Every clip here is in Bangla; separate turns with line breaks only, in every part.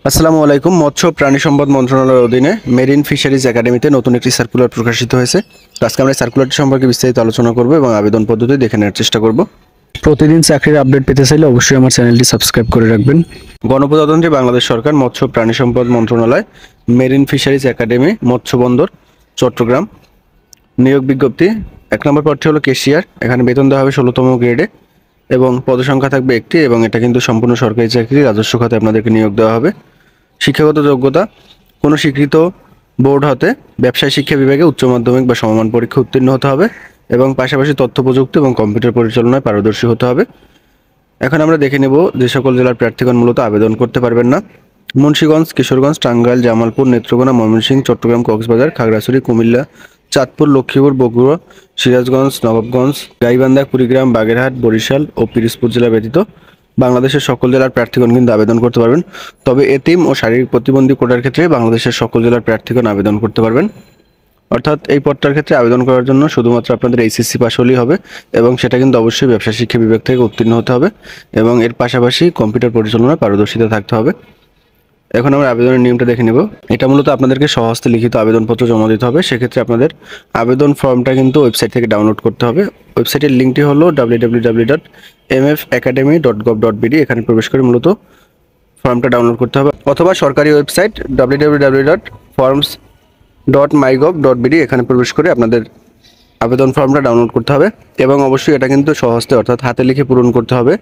আসসালামু আলাইকুম। মৎস্য প্রাণী সম্পদ মন্ত্রণালয়ের অধীনে মেরিন ফিশারিজ একাডেমিতে নতুন একটি সার্কুলার প্রকাশিত হয়েছে। তো আজকে আমরা সার্কুলারটি সম্পর্কে বিস্তারিত আলোচনা করব এবং আবেদন পদ্ধতি দেখে নেওয়ার চেষ্টা করব। প্রতিদিন চাকরির আপডেট পেতে চাইলে অবশ্যই আমার চ্যানেলটি সাবস্ক্রাইব করে রাখবেন। গণপ্রজাতন্ত্রী বাংলাদেশ সরকার মৎস্য প্রাণী সম্পদ মন্ত্রণালয় মেরিন ফিশারিজ একাডেমি মৎস্য বন্দর চট্টগ্রাম নিয়োগ বিজ্ঞপ্তি। 1 নম্বর পদটি হলো ক্যাশিয়ার। এখানে বেতন দেওয়া হবে 16তম গ্রেডে এবং পদসংখ্যা থাকবে একটি এবং এটা কিন্তু সম্পূর্ণ সরকারি চাকরি। রাজস্ব খাতে আপনাদেরকে নিয়োগ দেওয়া হবে। শিক্ষাগত যোগ্যতা কোনো স্বীকৃত বোর্ড হতে ব্যবসায় শিক্ষা বিভাগে উচ্চ মাধ্যমিক বা সমমান পরীক্ষা উত্তীর্ণ হতে হবে এবং পাশাপাশি তথ্য প্রযুক্তি এবং কম্পিউটার পরিচালনায় পারদর্শী হতে হবে। এখন আমরা দেখে নেব যে সকল জেলার প্রার্থীগণ মূলত আবেদন করতে পারবেন না। মুন্সিগঞ্জ, কিশোরগঞ্জ, টাঙ্গাইল, জামালপুর, নেত্রকোনা, ময়মনসিংহ, চট্টগ্রাম, কক্সবাজার, খাগড়াছড়ি, কুমিল্লা, চাঁদপুর, লক্ষ্মীপুর, বগুড়া, সিরাজগঞ্জ, নবাবগঞ্জ, গাইবান্ধা, কুড়িগ্রাম, বাগেরহাট, বরিশাল ও পিরোজপুর জেলা ব্যতীত বাংলাদেশের সকল জেলার প্রার্থীগণ কিন্তু আবেদন করতে পারবেন। তবে এতিম ও শারীরিক প্রতিবন্ধী কোটার ক্ষেত্রে বাংলাদেশের সকল জেলার প্রার্থীগণ আবেদন করতে পারবেন। অর্থাৎ এই পদটার ক্ষেত্রে আবেদন করার জন্য শুধুমাত্র আপনাদের এইচএসসি পাস হলেই হবে এবং সেটা কিন্তু অবশ্যই ব্যবসা শিক্ষা বিভাগ থেকে উত্তীর্ণ হতে হবে এবং এর পাশাপাশি কম্পিউটার পরিচালনায় পারদর্শিতা থাকতে হবে। এখন আমরা আবেদনের নিয়মটা দেখে নেব। এটা মূলত আপনাদেরকে স্বহস্তে লিখিত আবেদনপত্র জমা দিতে হবে। সেক্ষেত্রে আপনাদের আবেদন ফর্মটা কিন্তু ওয়েবসাইট থেকে ডাউনলোড করতে হবে। ওয়েবসাইটের লিঙ্কটি হলো www.mfacademy.gov.bd। এখানে প্রবেশ করে মূলত ফর্মটা ডাউনলোড করতে হবে, অথবা সরকারি ওয়েবসাইট www.forms.mygov.bd এখানে প্রবেশ করে আপনাদের আবেদন ফর্মটা ডাউনলোড করতে হবে এবং অবশ্যই এটা কিন্তু স্বহস্তে অর্থাৎ হাতে লিখে পূরণ করতে হবে।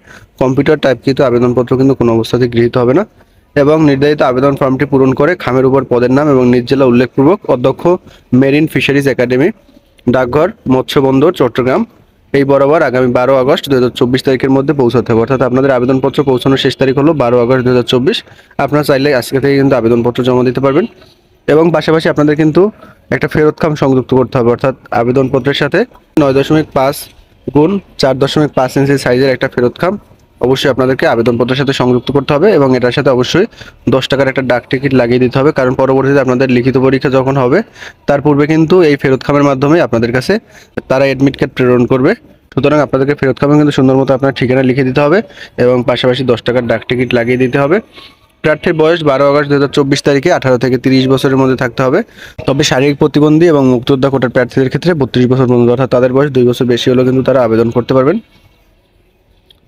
কম্পিউটার টাইপকৃত আবেদনপত্র কিন্তু কোনো অবস্থাতেই গৃহীত হবে না। এবং নির্ধারিত আবেদন ফর্মটি পূরণ করে খামের উপর পদের নাম এবং নিজ জেলা উল্লেখপূর্বক অধ্যক্ষ মেরিন ফিশারিজ একাডেমি, ডাকঘর, মৎস্য বন্দর, চট্টগ্রাম এই বরাবর আগামী 12 আগস্ট 2024 তারিখের মধ্যে পৌঁছাতে হবে। অর্থাৎ আপনাদের আবেদনপত্র পৌঁছানোর শেষ তারিখ হলো 12 আগস্ট 2024। আপনারা চাইলে আজকে থেকে কিন্তু আবেদনপত্র জমা দিতে পারবেন এবং পাশাপাশি আপনাদের কিন্তু একটা ফেরত খাম সংযুক্ত করতে হবে। অর্থাৎ আবেদনপত্রের সাথে 9.5 গুণ 4.5 ইঞ্চি সাইজের একটা ফেরত খাম অবশ্যই আপনাদেরকে আবেদনপত্রের সাথে সংযুক্ত করতে হবে এবং এটার সাথে অবশ্যই 10 টাকার একটা ডাক টিকিট লাগিয়ে দিতে হবে, কারণ পরবর্তীতে আপনাদের লিখিত পরীক্ষা যখন হবে তার পূর্বে কিন্তু এই ফেরত খামের মাধ্যমে আপনাদের কাছে তারা অ্যাডমিট কার্ড প্রেরণ করবে। সুতরাং আপনাদেরকে ফেরত খামে কিন্তু সুন্দর মতো আপনার ঠিকানা লিখে দিতে হবে এবং পাশাপাশি 10 টাকার ডাক টিকিট লাগিয়ে দিতে হবে। প্রার্থীর বয়স 12 আগস্ট 2024 তারিখে 18 থেকে 30 বছরের মধ্যে থাকতে হবে। তবে শারীরিক প্রতিবন্ধী এবং মুক্তিযোদ্ধা কোটার প্রার্থীদের ক্ষেত্রে 32 বছর পর্যন্ত, অর্থাৎ তাদের বয়স 2 বছর বেশি হলেও কিন্তু তারা আবেদন করতে পারবেন।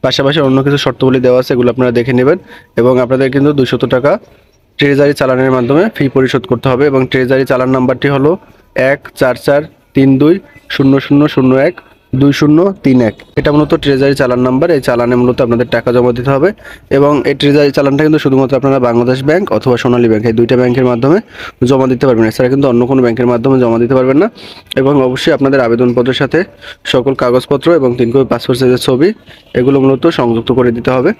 পাশাপাশি অন্য কিছু শর্তাবলী দেওয়া আছে, এগুলো আপনারা দেখে নেবেন এবং আপনাদের কিন্তু 200 টাকা ট্রেজারি চালানের মাধ্যমে ফি পরিশোধ করতে হবে এবং ট্রেজারি চালান নাম্বারটি হলো 1443200012031। এটা মূলত ট্রেজারি চালান নাম্বার। এই চালানে মূলত আপনাদের টাকা জমা দিতে হবে এবং এই ট্রেজারি চালানটা কিন্তু শুধুমাত্র আপনারা বাংলাদেশ ব্যাংক অথবা সোনালী ব্যাংক এই দুইটা ব্যাংকের মাধ্যমে জমা দিতে পারবেন, এছাড়া কিন্তু অন্য কোনো ব্যাংকের মাধ্যমে জমা দিতে পারবেন না। এবং অবশ্যই আপনাদের আবেদনপত্রের সাথে সকল কাগজপত্র এবং 3 কপি পাসপোর্ট সাইজের ছবি এগুলো মূলত সংযুক্ত করে দিতে হবে।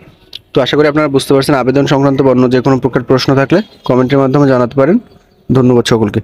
তো আশা করি আপনারা বুঝতে পারছেন। আবেদন সংক্রান্ত অন্য যে কোনো প্রকার প্রশ্ন থাকলে কমেন্টের মাধ্যমে জানাতে পারেন। ধন্যবাদ সকলকে।